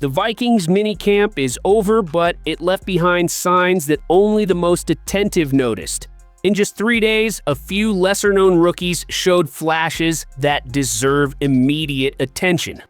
The Vikings minicamp is over, but it left behind signs that only the most attentive noticed. In just 3 days, a few lesser-known rookies showed flashes that deserve immediate attention.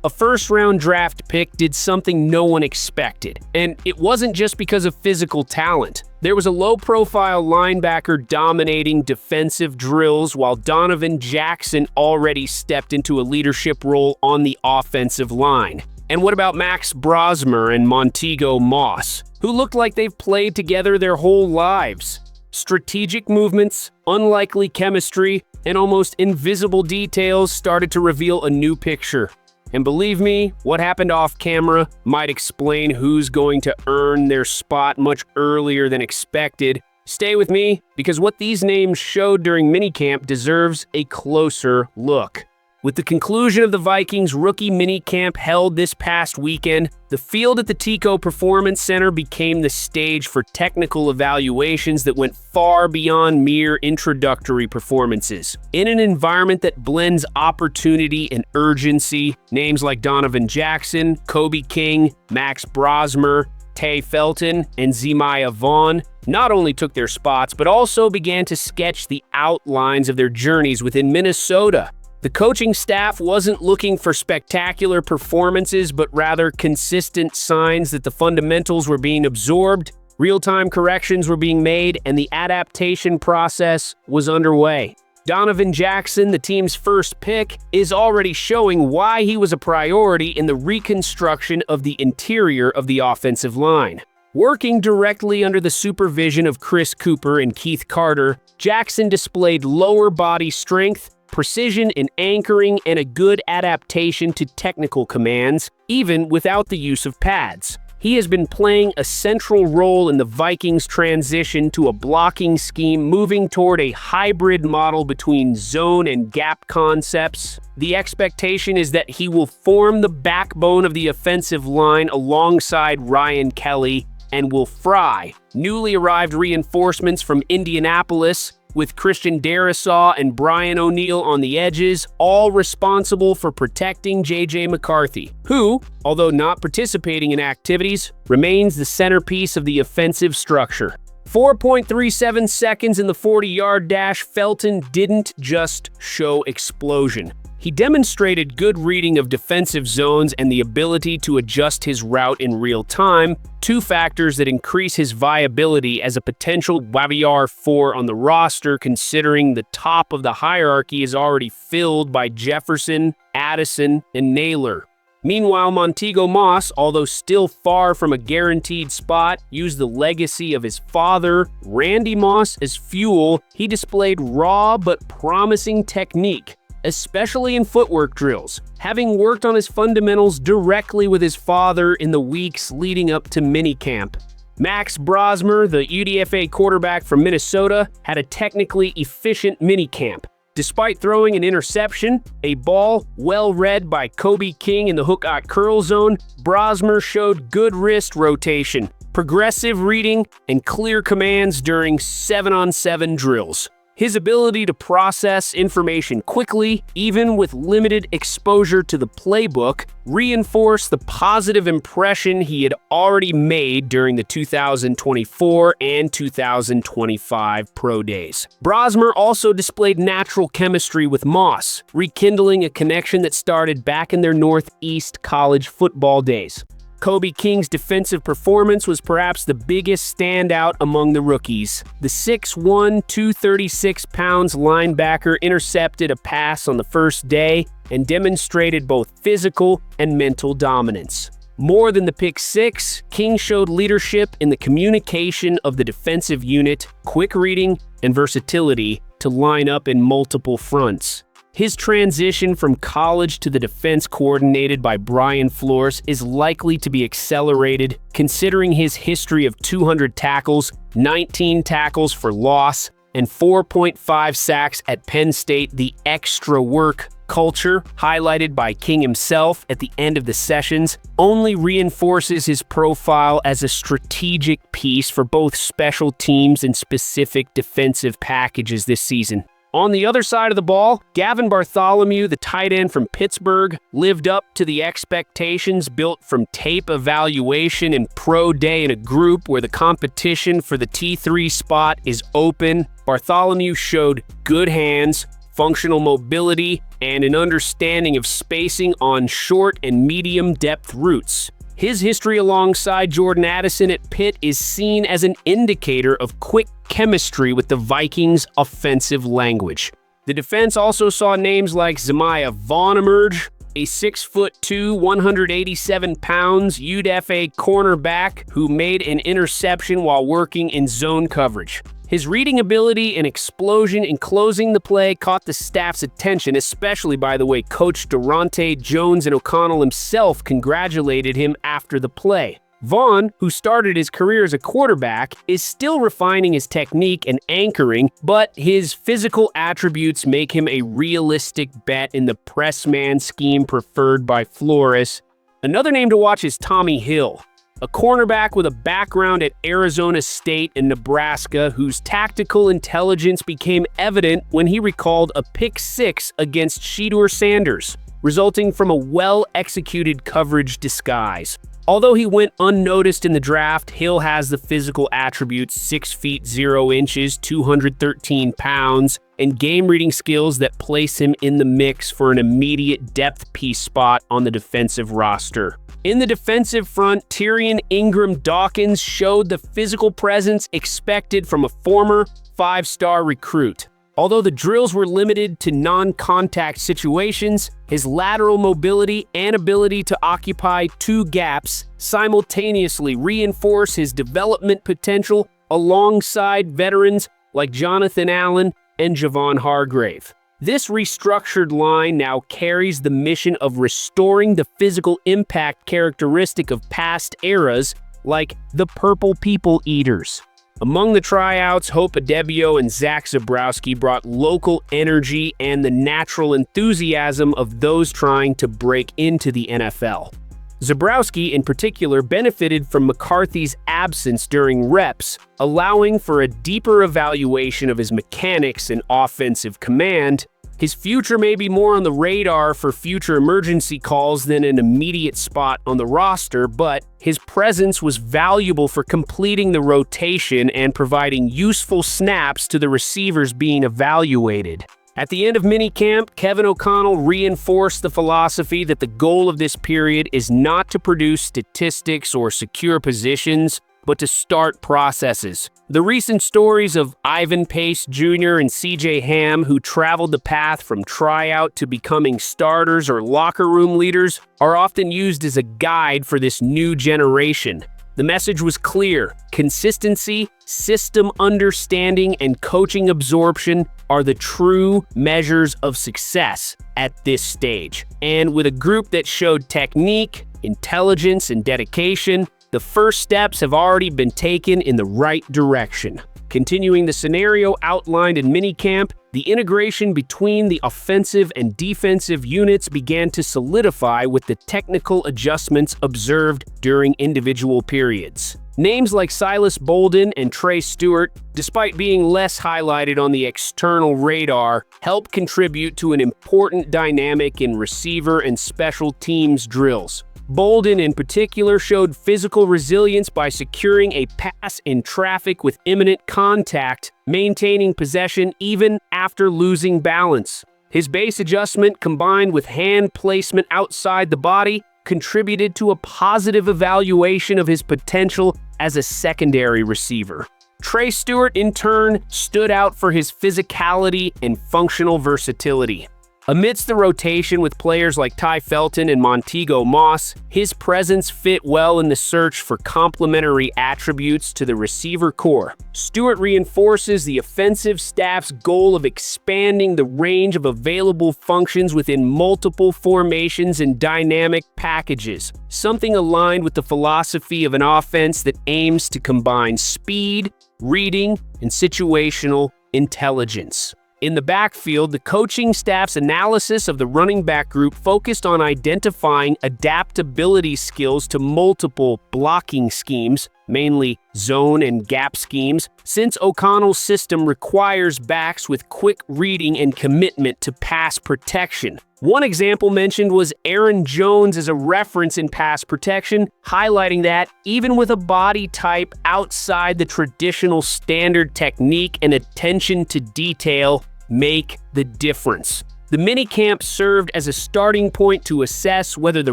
A first-round draft pick did something no one expected, and it wasn't just because of physical talent. There was a low-profile linebacker dominating defensive drills while Donovan Jackson already stepped into a leadership role on the offensive line. And what about Max Brosmer and Montego Moss, who looked like they've played together their whole lives? Strategic movements, unlikely chemistry, and almost invisible details started to reveal a new picture. And believe me, what happened off camera might explain who's going to earn their spot much earlier than expected. Stay with me, because what these names showed during minicamp deserves a closer look. With the conclusion of the Vikings rookie minicamp held this past weekend, the field at the Tico Performance Center became the stage for technical evaluations that went far beyond mere introductory performances. In an environment that blends opportunity and urgency, names like Donovan Jackson, Kobe King, Max Brosmer, Tay Felton, and Zemaiah Vaughn not only took their spots, but also began to sketch the outlines of their journeys within Minnesota. The coaching staff wasn't looking for spectacular performances, but rather consistent signs that the fundamentals were being absorbed, real-time corrections were being made, and the adaptation process was underway. Donovan Jackson, the team's first pick, is already showing why he was a priority in the reconstruction of the interior of the offensive line. Working directly under the supervision of Chris Cooper and Keith Carter, Jackson displayed lower body strength, precision in anchoring, and a good adaptation to technical commands, even without the use of pads. He has been playing a central role in the Vikings' transition to a blocking scheme moving toward a hybrid model between zone and gap concepts. The expectation is that he will form the backbone of the offensive line alongside Ryan Kelly and Will Fry, newly arrived reinforcements from Indianapolis, with Christian Darrisaw and Brian O'Neill on the edges, all responsible for protecting J.J. McCarthy, who, although not participating in activities, remains the centerpiece of the offensive structure. 4.37 seconds in the 40-yard dash, Felton didn't just show explosion. He demonstrated good reading of defensive zones and the ability to adjust his route in real time, two factors that increase his viability as a potential WR 4 on the roster, considering the top of the hierarchy is already filled by Jefferson, Addison, and Naylor. Meanwhile, Montego Moss, although still far from a guaranteed spot, used the legacy of his father, Randy Moss, as fuel. He displayed raw but promising technique, especially in footwork drills, having worked on his fundamentals directly with his father in the weeks leading up to minicamp. Max Brosmer, the UDFA quarterback from Minnesota, had a technically efficient minicamp. Despite throwing an interception, a ball well read by Kobe King in the hook-out curl zone, Brosmer showed good wrist rotation, progressive reading, and clear commands during 7-on-7 drills. His ability to process information quickly, even with limited exposure to the playbook, reinforced the positive impression he had already made during the 2024 and 2025 Pro Days. Brosmer also displayed natural chemistry with Moss, rekindling a connection that started back in their Northeast college football days. Kobe King's defensive performance was perhaps the biggest standout among the rookies. The 6'1", 236 pounds linebacker intercepted a pass on the first day and demonstrated both physical and mental dominance. More than the pick six, King showed leadership in the communication of the defensive unit, quick reading, and versatility to line up in multiple fronts. His transition from college to the defense coordinated by Brian Flores is likely to be accelerated, considering his history of 200 tackles, 19 tackles for loss, and 4.5 sacks at Penn State. The extra work culture, highlighted by King himself at the end of the sessions, only reinforces his profile as a strategic piece for both special teams and specific defensive packages this season. On the other side of the ball, Gavin Bartholomew, the tight end from Pittsburgh, lived up to the expectations built from tape evaluation and pro day in a group where the competition for the T3 spot is open. Bartholomew showed good hands, functional mobility, and an understanding of spacing on short and medium depth routes. His history alongside Jordan Addison at Pitt is seen as an indicator of quick chemistry with the Vikings' offensive language. The defense also saw names like Zemiah Vaughn emerge, a 6'2", 187 pounds UDFA cornerback who made an interception while working in zone coverage. His reading ability and explosion in closing the play caught the staff's attention, especially, by the way, Coach Durante Jones and O'Connell himself congratulated him after the play. Vaughn, who started his career as a quarterback, is still refining his technique and anchoring, but his physical attributes make him a realistic bet in the press man scheme preferred by Flores. Another name to watch is Tommy Hill, a cornerback with a background at Arizona State and Nebraska whose tactical intelligence became evident when he recalled a pick six against Shedeur Sanders, resulting from a well-executed coverage disguise. Although he went unnoticed in the draft, Hill has the physical attributes 6 feet 0 inches, 213 pounds, and game-reading skills that place him in the mix for an immediate depth piece spot on the defensive roster. In the defensive front, Tyrion Ingram-Dawkins showed the physical presence expected from a former five-star recruit. Although the drills were limited to non-contact situations, his lateral mobility and ability to occupy two gaps simultaneously reinforce his development potential alongside veterans like Jonathan Allen and Javon Hargrave. This restructured line now carries the mission of restoring the physical impact characteristic of past eras like the Purple People Eaters. Among the tryouts, Hope Adebio and Zach Zebrowski brought local energy and the natural enthusiasm of those trying to break into the NFL. Zebrowski, in particular, benefited from McCarthy's absence during reps, allowing for a deeper evaluation of his mechanics and offensive command. His future may be more on the radar for future emergency calls than an immediate spot on the roster, but his presence was valuable for completing the rotation and providing useful snaps to the receivers being evaluated. At the end of minicamp, Kevin O'Connell reinforced the philosophy that the goal of this period is not to produce statistics or secure positions, but to start processes. The recent stories of Ivan Pace Jr. and CJ Ham, who traveled the path from tryout to becoming starters or locker room leaders, are often used as a guide for this new generation. The message was clear: consistency, system understanding, and coaching absorption are the true measures of success at this stage. And with a group that showed technique, intelligence, and dedication, the first steps have already been taken in the right direction. Continuing the scenario outlined in minicamp, the integration between the offensive and defensive units began to solidify with the technical adjustments observed during individual periods. Names like Silas Bolden and Trey Stewart, despite being less highlighted on the external radar, help contribute to an important dynamic in receiver and special teams drills. Bolden, in particular, showed physical resilience by securing a pass in traffic with imminent contact, maintaining possession even after losing balance. His base adjustment, combined with hand placement outside the body, contributed to a positive evaluation of his potential as a secondary receiver. Trey Stewart, in turn, stood out for his physicality and functional versatility. Amidst the rotation with players like Ty Felton and Montego Moss, his presence fit well in the search for complementary attributes to the receiver core. Stewart reinforces the offensive staff's goal of expanding the range of available functions within multiple formations and dynamic packages, something aligned with the philosophy of an offense that aims to combine speed, reading, and situational intelligence. In the backfield, the coaching staff's analysis of the running back group focused on identifying adaptability skills to multiple blocking schemes, mainly zone and gap schemes, since O'Connell's system requires backs with quick reading and commitment to pass protection. One example mentioned was Aaron Jones as a reference in pass protection, highlighting that even with a body type outside the traditional standard technique and attention to detail make the difference. The minicamp served as a starting point to assess whether the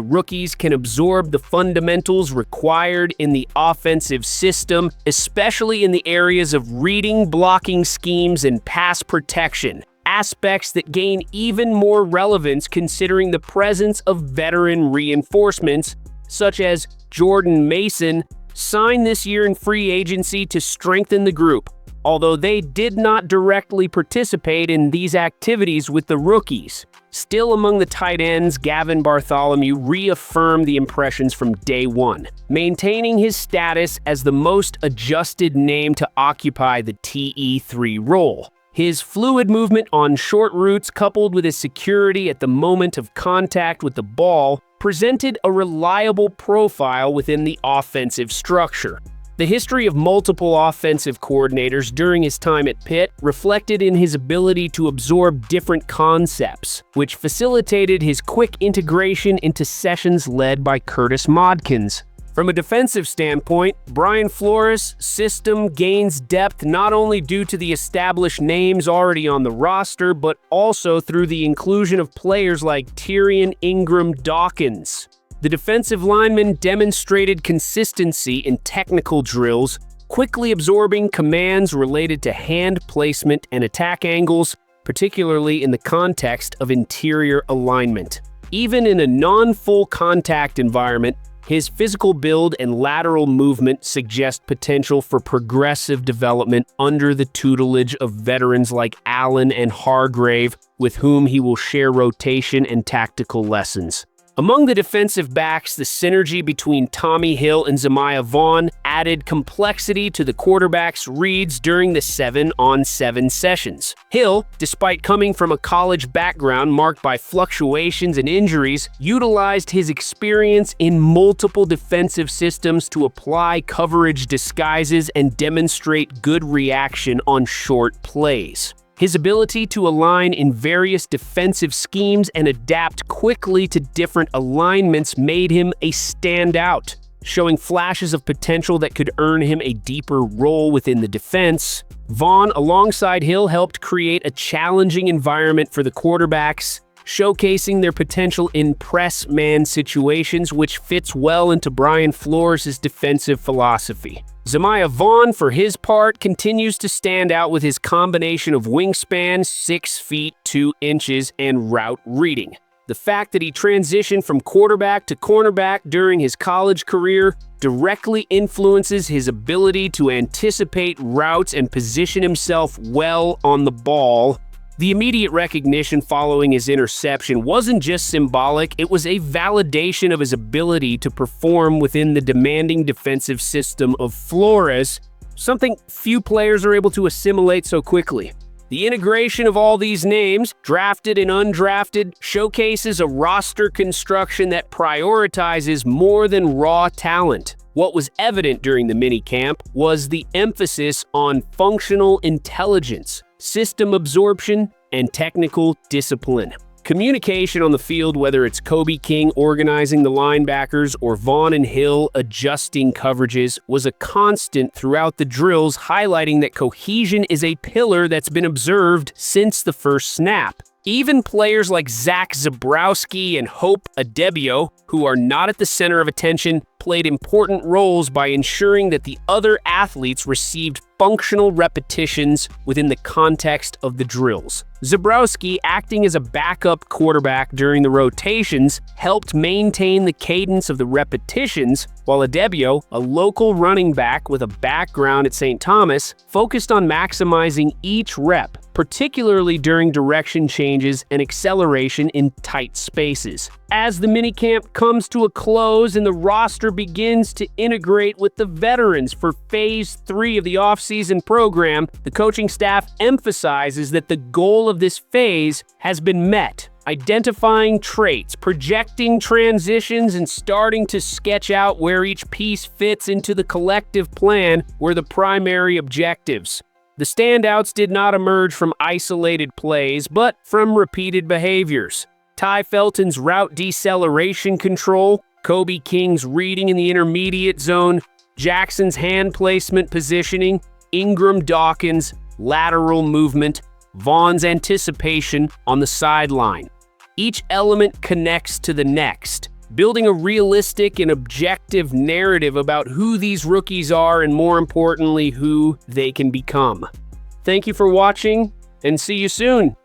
rookies can absorb the fundamentals required in the offensive system, especially in the areas of reading, blocking schemes, and pass protection, aspects that gain even more relevance considering the presence of veteran reinforcements, such as Jordan Mason, signed this year in free agency to strengthen the group. Although they did not directly participate in these activities with the rookies. Still among the tight ends, Gavin Bartholomew reaffirmed the impressions from day one, maintaining his status as the most adjusted name to occupy the TE3 role. His fluid movement on short routes, coupled with his security at the moment of contact with the ball, presented a reliable profile within the offensive structure. The history of multiple offensive coordinators during his time at Pitt reflected in his ability to absorb different concepts, which facilitated his quick integration into sessions led by Curtis Modkins. From a defensive standpoint, Brian Flores' system gains depth not only due to the established names already on the roster, but also through the inclusion of players like Tyrion Ingram-Dawkins. The defensive linemen demonstrated consistency in technical drills, quickly absorbing commands related to hand placement and attack angles, particularly in the context of interior alignment. Even in a non-full contact environment, his physical build and lateral movement suggest potential for progressive development under the tutelage of veterans like Allen and Hargrave, with whom he will share rotation and tactical lessons. Among the defensive backs, the synergy between Tommy Hill and Zamiah Vaughn added complexity to the quarterback's reads during the 7-on-7 sessions. Hill, despite coming from a college background marked by fluctuations and injuries, utilized his experience in multiple defensive systems to apply coverage disguises and demonstrate good reaction on short plays. His ability to align in various defensive schemes and adapt quickly to different alignments made him a standout, showing flashes of potential that could earn him a deeper role within the defense. Vaughn, alongside Hill, helped create a challenging environment for the quarterbacks, showcasing their potential in press man situations, which fits well into Brian Flores' defensive philosophy. Zamiah Vaughn, for his part, continues to stand out with his combination of wingspan, 6 feet 2 inches, and route reading. The fact that he transitioned from quarterback to cornerback during his college career directly influences his ability to anticipate routes and position himself well on the ball. The immediate recognition following his interception wasn't just symbolic, it was a validation of his ability to perform within the demanding defensive system of Flores, something few players are able to assimilate so quickly. The integration of all these names, drafted and undrafted, showcases a roster construction that prioritizes more than raw talent. What was evident during the minicamp was the emphasis on functional intelligence, system absorption, and technical discipline. Communication on the field, whether it's Kobe King organizing the linebackers or Vaughn and Hill adjusting coverages, was a constant throughout the drills, highlighting that cohesion is a pillar that's been observed since the first snap. Even players like Zach Zabrowski and Hope Adebio, who are not at the center of attention, played important roles by ensuring that the other athletes received functional repetitions within the context of the drills. Zabrowski, acting as a backup quarterback during the rotations, helped maintain the cadence of the repetitions, while Adebio, a local running back with a background at St. Thomas, focused on maximizing each rep. particularly during direction changes and acceleration in tight spaces. As the minicamp comes to a close and the roster begins to integrate with the veterans for Phase 3 of the offseason program, the coaching staff emphasizes that the goal of this phase has been met. Identifying traits, projecting transitions, and starting to sketch out where each piece fits into the collective plan were the primary objectives. The standouts did not emerge from isolated plays, but from repeated behaviors. Ty Felton's route deceleration control, Kobe King's reading in the intermediate zone, Jackson's hand placement positioning, Ingram Dawkins' lateral movement, Vaughn's anticipation on the sideline. Each element connects to the next, building a realistic and objective narrative about who these rookies are and, more importantly, who they can become. Thank you for watching, and see you soon.